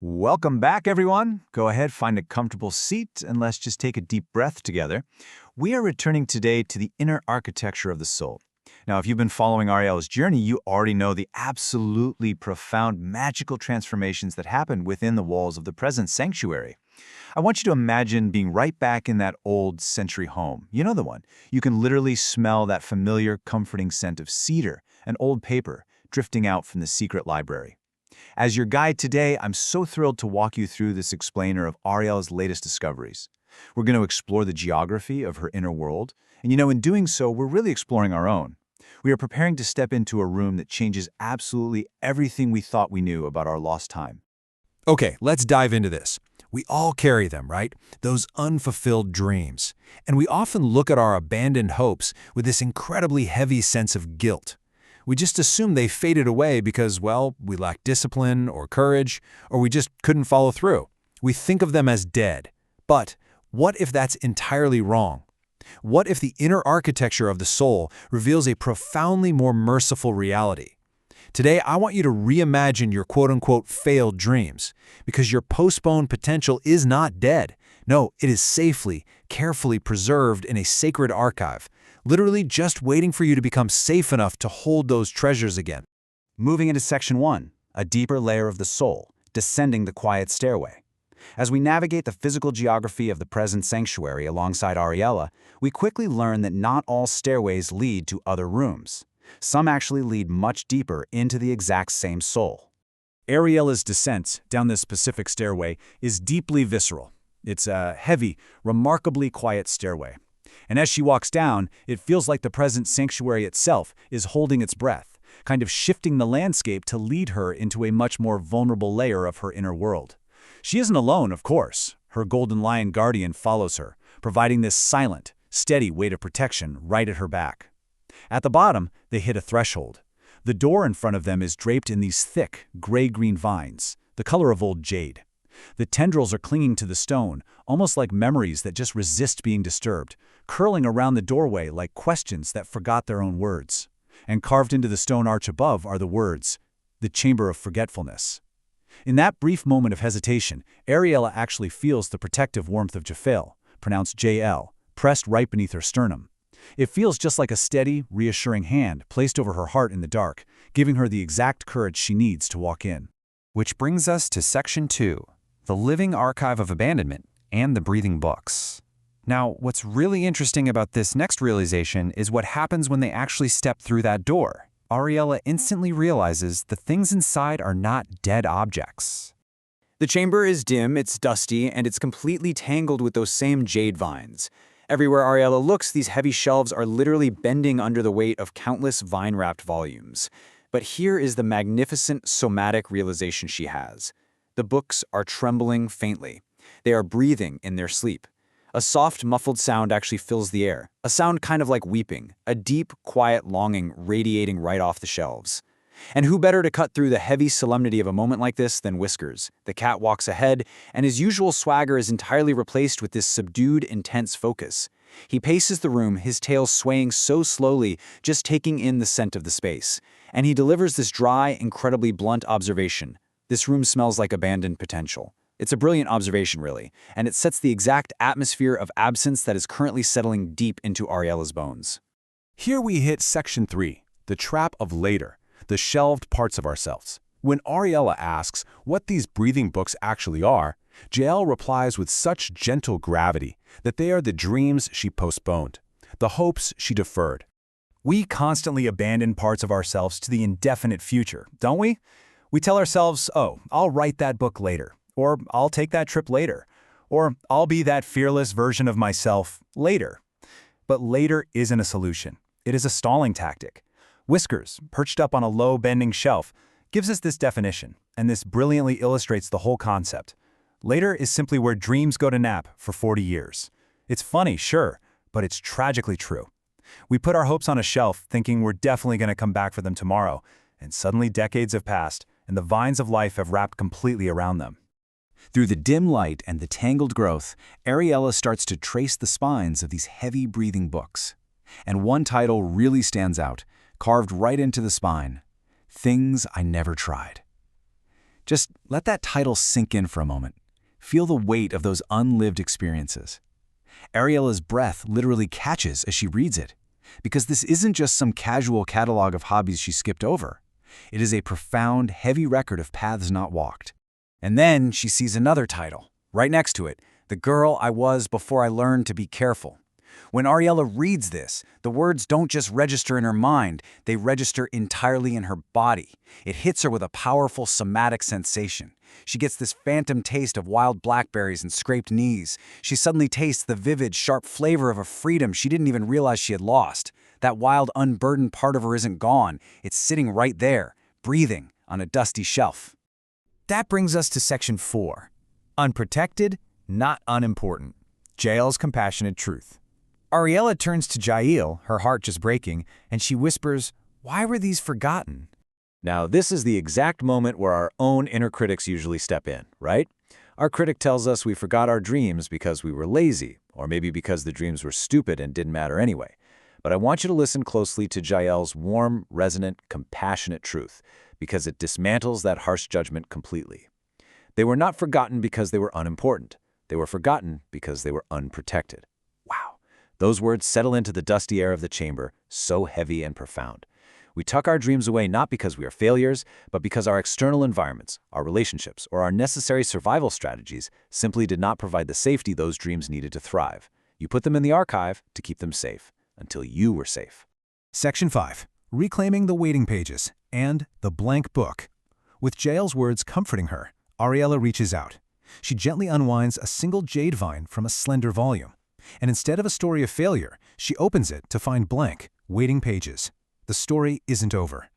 Welcome back, everyone. Go ahead, find a comfortable seat, and let's just take a deep breath together. We are returning today to the inner architecture of the soul. Now, if you've been following Ariel's journey, you already know the absolutely profound magical transformations that happen within the walls of the present sanctuary. I want you to imagine being right back in that old century home. You know the one. You can literally smell that familiar, comforting scent of cedar and old paper drifting out from the secret library. As your guide today, I'm so thrilled to walk you through this explainer of Ariel's latest discoveries. We're going to explore the geography of her inner world, and in doing so, we're really exploring our own. We are preparing to step into a room that changes absolutely everything we thought we knew about our lost time. Okay, let's dive into this. We all carry them, right? Those unfulfilled dreams. And we often look at our abandoned hopes with this incredibly heavy sense of guilt. We just assume they faded away because, well, we lacked discipline or courage, or we just couldn't follow through. We think of them as dead. But what if that's entirely wrong? What if the inner architecture of the soul reveals a profoundly more merciful reality? Today, I want you to reimagine your quote-unquote failed dreams, because your postponed potential is not dead. No, it is safely, carefully preserved in a sacred archive, literally just waiting for you to become safe enough to hold those treasures again. Moving into Section 1, a deeper layer of the soul, descending the quiet stairway. As we navigate the physical geography of the present sanctuary alongside Ariella, we quickly learn that not all stairways lead to other rooms. Some actually lead much deeper into the exact same soul. Ariella's descent down this specific stairway is deeply visceral. It's a heavy, remarkably quiet stairway. And as she walks down, it feels like the present sanctuary itself is holding its breath, kind of shifting the landscape to lead her into a much more vulnerable layer of her inner world. She isn't alone, of course. Her golden lion guardian follows her, providing this silent, steady weight of protection right at her back. At the bottom, they hit a threshold. The door in front of them is draped in these thick, gray-green vines, the color of old jade. The tendrils are clinging to the stone, almost like memories that just resist being disturbed, curling around the doorway like questions that forgot their own words. And carved into the stone arch above are the words, "The Chamber of Forgetfulness." In that brief moment of hesitation, Ariella actually feels the protective warmth of Jafel, pronounced JL, pressed right beneath her sternum. It feels just like a steady, reassuring hand placed over her heart in the dark, giving her the exact courage she needs to walk in. Which brings us to Section 2, the living archive of abandonment and the breathing books. Now, what's really interesting about this next realization is what happens when they actually step through that door. Ariella instantly realizes the things inside are not dead objects. The chamber is dim, it's dusty, and it's completely tangled with those same jade vines. Everywhere Ariella looks, these heavy shelves are literally bending under the weight of countless vine-wrapped volumes. But here is the magnificent somatic realization she has. The books are trembling faintly. They are breathing in their sleep. A soft, muffled sound actually fills the air, a sound kind of like weeping, a deep, quiet longing radiating right off the shelves. And who better to cut through the heavy solemnity of a moment like this than Whiskers? The cat walks ahead, and his usual swagger is entirely replaced with this subdued, intense focus. He paces the room, his tail swaying so slowly, just taking in the scent of the space. And he delivers this dry, incredibly blunt observation. This room smells like abandoned potential. It's a brilliant observation, really, and it sets the exact atmosphere of absence that is currently settling deep into Ariella's bones. Here we hit Section 3, the trap of later, the shelved parts of ourselves. When Ariella asks what these breathing books actually are, JL replies with such gentle gravity that they are the dreams she postponed, the hopes she deferred. We constantly abandon parts of ourselves to the indefinite future, don't we? We tell ourselves, oh, I'll write that book later, or I'll take that trip later, or I'll be that fearless version of myself later. But later isn't a solution. It is a stalling tactic. Whiskers, perched up on a low, bending shelf, gives us this definition, and this brilliantly illustrates the whole concept. Later is simply where dreams go to nap for 40 years. It's funny, sure, but it's tragically true. We put our hopes on a shelf thinking we're definitely going to come back for them tomorrow, and suddenly decades have passed, and the vines of life have wrapped completely around them. Through the dim light and the tangled growth, Ariella starts to trace the spines of these heavy breathing books. And one title really stands out, carved right into the spine: Things I Never Tried. Just let that title sink in for a moment. Feel the weight of those unlived experiences. Ariella's breath literally catches as she reads it, because this isn't just some casual catalog of hobbies she skipped over. It is a profound, heavy record of paths not walked. And then she sees another title, right next to it, The Girl I Was Before I Learned to Be Careful. When Ariella reads this, the words don't just register in her mind, they register entirely in her body. It hits her with a powerful somatic sensation. She gets this phantom taste of wild blackberries and scraped knees. She suddenly tastes the vivid, sharp flavor of a freedom she didn't even realize she had lost. That wild, unburdened part of her isn't gone. It's sitting right there, breathing, on a dusty shelf. That brings us to Section 4. Unprotected, not unimportant. Jael's compassionate truth. Ariella turns to Jael, her heart just breaking, and she whispers, "Why were these forgotten?" Now, this is the exact moment where our own inner critics usually step in, right? Our critic tells us we forgot our dreams because we were lazy, or maybe because the dreams were stupid and didn't matter anyway. But I want you to listen closely to Jael's warm, resonant, compassionate truth, because it dismantles that harsh judgment completely. They were not forgotten because they were unimportant. They were forgotten because they were unprotected. Wow. Those words settle into the dusty air of the chamber, so heavy and profound. We tuck our dreams away not because we are failures, but because our external environments, our relationships, or our necessary survival strategies simply did not provide the safety those dreams needed to thrive. You put them in the archive to keep them safe, until you were safe. Section 5. Reclaiming the waiting pages and the blank book. With Jael's words comforting her, Ariella reaches out. She gently unwinds a single jade vine from a slender volume. And instead of a story of failure, she opens it to find blank, waiting pages. The story isn't over.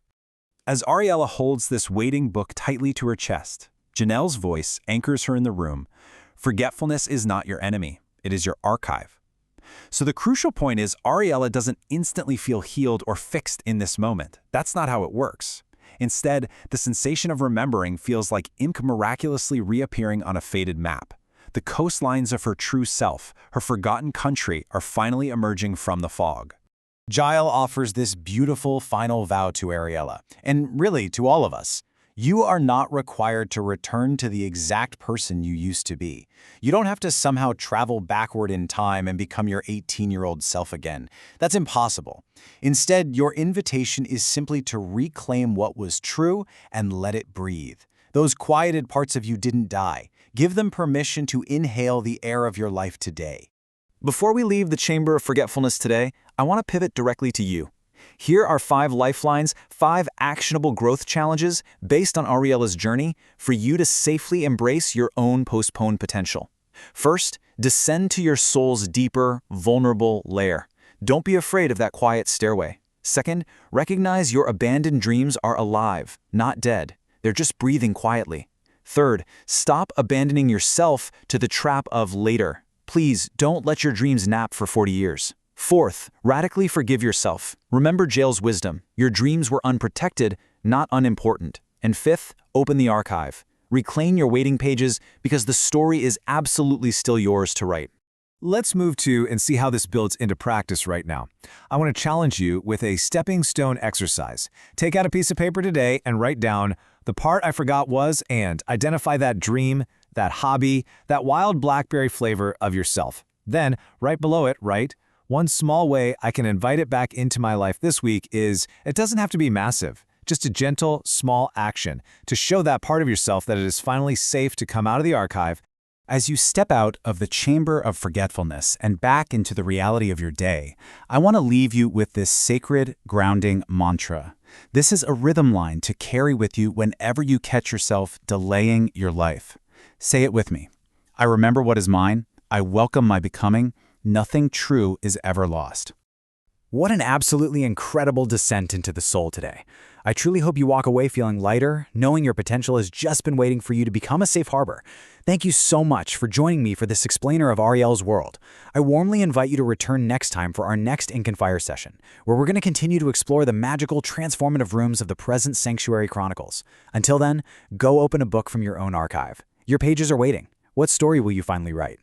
As Ariella holds this waiting book tightly to her chest, Janelle's voice anchors her in the room. Forgetfulness is not your enemy. It is your archive. So the crucial point is Ariella doesn't instantly feel healed or fixed in this moment. That's not how it works. Instead, the sensation of remembering feels like ink miraculously reappearing on a faded map. The coastlines of her true self, her forgotten country, are finally emerging from the fog. Jael offers this beautiful final vow to Ariella, and really to all of us. You are not required to return to the exact person you used to be. You don't have to somehow travel backward in time and become your 18-year-old self again. That's impossible. Instead, your invitation is simply to reclaim what was true and let it breathe. Those quieted parts of you didn't die. Give them permission to inhale the air of your life today. Before we leave the Chamber of Forgetfulness today, I want to pivot directly to you. Here are 5 lifelines, 5 actionable growth challenges based on Ariella's journey for you to safely embrace your own postponed potential. First, descend to your soul's deeper, vulnerable layer. Don't be afraid of that quiet stairway. Second, recognize your abandoned dreams are alive, not dead. They're just breathing quietly. Third, stop abandoning yourself to the trap of later. Please don't let your dreams nap for 40 years. Fourth, radically forgive yourself. Remember Jael's wisdom. Your dreams were unprotected, not unimportant. And fifth, open the archive. Reclaim your waiting pages because the story is absolutely still yours to write. Let's move to and see how this builds into practice right now. I want to challenge you with a stepping stone exercise. Take out a piece of paper today and write down the part I forgot was, and identify that dream, that hobby, that wild blackberry flavor of yourself. Then, right below it, write, one small way I can invite it back into my life this week is, it doesn't have to be massive, just a gentle, small action to show that part of yourself that it is finally safe to come out of the archive. As you step out of the chamber of forgetfulness and back into the reality of your day, I want to leave you with this sacred, grounding mantra. This is a rhythm line to carry with you whenever you catch yourself delaying your life. Say it with me. I remember what is mine. I welcome my becoming. Nothing true is ever lost. What an absolutely incredible descent into the soul today. I truly hope you walk away feeling lighter, knowing your potential has just been waiting for you to become a safe harbor. Thank you so much for joining me for this explainer of Ariel's world. I warmly invite you to return next time for our next Ink and Fire session, where we're going to continue to explore the magical, transformative rooms of the present Sanctuary Chronicles. Until then, go open a book from your own archive. Your pages are waiting. What story will you finally write?